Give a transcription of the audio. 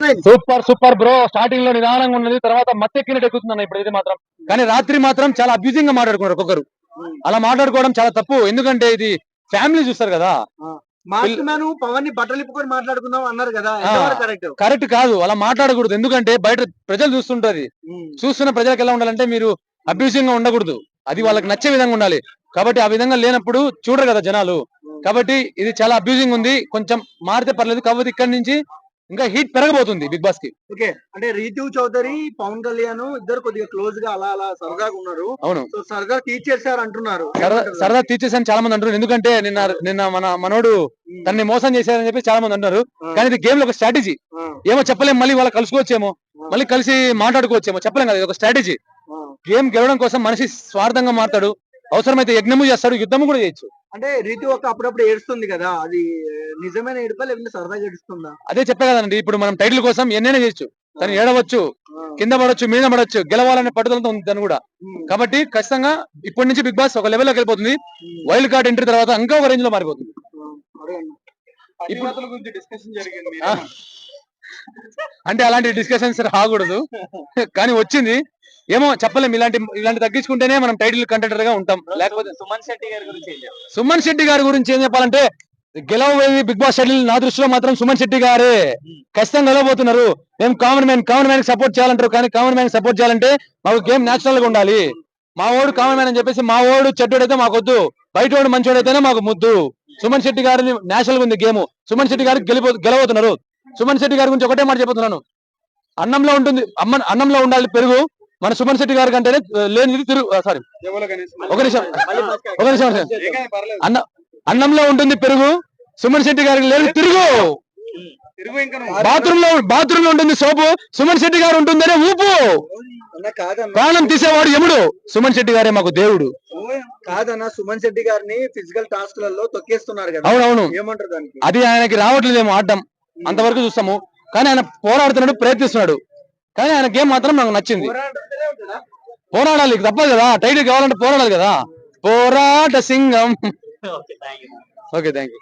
Super super bro. Starting లో నిదానంగా ఉన్నది, తర్వాత మత్తెక్కినట్టు ఎక్కుతుంది ఇప్పుడు ఇది మాత్రం. కానీ రాత్రి మాత్రం చాలా అబ్యూజింగ్ గా మాట్లాడుకున్నారు ఒక్కొక్కరు. అలా మాట్లాడుకోవడం చాలా తప్పు. ఎందుకంటే ఇది ఫ్యామిలీ చూస్తారు కదా. పవన్ ని బట్టలు ఇప్పుకొని మాట్లాడుకుందాం అన్నారు కదా, కరెక్ట్ కాదు, అలా మాట్లాడకూడదు. ఎందుకంటే బయట ప్రజలు చూస్తుంటది. చూస్తున్న ప్రజలకు ఎలా ఉండాలంటే మీరు అబ్యూజింగ్ గా ఉండకూడదు, అది వాళ్ళకి నచ్చే విధంగా ఉండాలి. కాబట్టి ఆ విధంగా లేనప్పుడు చూడరు కదా జనాలు. కాబట్టి ఇది చాలా అబ్యూజింగ్ ఉంది, కొంచెం మారితే పర్లేదు. కాబట్టి ఇక్కడ నుంచి ఇంకా హీట్ పెరగబోతుంది బిగ్ బాస్ కి. ఓకే, అంటే రీతు చౌదరి పవన్ కళ్యాణ్ ఇద్దరు కొద్దిగా క్లోజ్ గా అలా అలా సరదాగా ఉన్నారు. అవును, సో సరదా తీర్చేసారు అంటున్నారు. సరదా తీర్చేసారని చాలా మంది అంటారు. ఎందుకంటే నిన్న మనోడు తనని మోసం చేశారని చెప్పి చాలా మంది అంటారు. కానీ ఇది గేమ్ లో ఒక స్ట్రాటజీ. ఏమో చెప్పలేం, మళ్ళీ వాళ్ళ కలుసుకోవచ్చేమో, మళ్ళీ కలిసి మాట్లాడుకోవచ్చేమో, చెప్పలేం కదా. ఇది ఒక స్ట్రాటజీ. గేమ్ గెలవడం కోసం మనిషి స్వార్థంగా మాట్లాడు, అవసరమైతే యజ్ఞము చేస్తాడు, యుద్ధము కూడా చేయొచ్చు. అంటే రీతు ఒక అప్పుడప్పుడు ఏడుస్తుంది కదా, అది నిజమైన ఏడుపా లేకపోతే సరదాగా ఏడుస్తుందా? అదే చెప్పే కదండి, ఇప్పుడు మనం టైటిల్ కోసం ఎన్నైనా చేయొచ్చు. తను ఏడవచ్చు, కింద పడవచ్చు, మీద పడవచ్చు, గెలవాలనే పట్టుదలతో ఉంది తను కూడా. కాబట్టి ఖచ్చితంగా ఇప్పటి నుంచి బిగ్ బాస్ ఒక లెవెల్లోకి వెళ్ళిపోతుంది. వైల్డ్ కార్డ్ ఎంట్రీ తర్వాత ఇంకా ఒక రేంజ్ లో మారిపోతుంది. అంటే అలాంటి డిస్కషన్స్ రాకూడదు, కానీ వచ్చింది. ఏమో చెప్పలేం, ఇలాంటి తగ్గించుకుంటేనే మనం టైటిల్ కంటెండర్ గా ఉంటాం. లేకపోతే సుమన్ శెట్టి గారి గురించి ఏం చెప్పాలంటే, గెలవబోయేది బిగ్ బాస్ టైటిల్ నా దృష్టిలో మాత్రం సుమన్ శెట్టి గారే ఖచ్చితంగా గెలవబోతున్నారు. మేము కామన్ మ్యాన్ సపోర్ట్ చేయాలంటారు, కానీ కామన్ మ్యాన్ సపోర్ట్ చేయాలంటే మాకు గేమ్ నేచురల్ గా ఉండాలి. మా ఓడు కామన్ మ్యాన్ అని చెప్పేసి మా ఓడు చెడ్డోడైతే మాకొద్దు, బయట ఓడు మంచోడైతేనే మాకు ముద్దు. సుమన్ శెట్టి గారిని నేచురల్ గా ఉంది గేమ్. సుమన్ శెట్టి గారికి గెలవబోతున్నారు. సుమన్ శెట్టి గారి గురించి ఒకటే మాట చెబుతున్నాను, అన్నంలో ఉంటుంది అన్నంలో ఉండాలి పెరుగు. మన సుమన్ శెట్టి గారి కంటేనే లేనిది తిరుగు. సారీ, ఒక నిమిషం. అన్నంలో ఉంటుంది పెరుగు, సుమన్ శెట్టి గారికి లేదు తిరుగు. బాత్రూమ్ లో ఉంటుంది సోపు, సుమన్ శెట్టి గారు ఉంటుందనే ఊపు. ప్రాణం తీసేవాడు యముడు, సుమన్ శెట్టి గారే మాకు దేవుడు. కాదన్న, సుమన్ శెట్టి గారిని ఫిజికల్ టాస్క్ లలో తొక్కేస్తున్నారు కదా. అవునవును, ఏమంటారు దానికి? అది ఆయనకి రావట్లేదేమో ఆడడం, అంతవరకు చూస్తాము. కానీ ఆయన పోరాడుతున్నాడు, ప్రయత్నిస్తున్నాడు. కానీ ఆయన గేమ్ మాత్రం నాకు నచ్చింది. పోరాడాలి, తప్పదు కదా, టైటిల్ కావాలంటే పోరాడాలి కదా. పోరాట సింగం. Okay, thank you.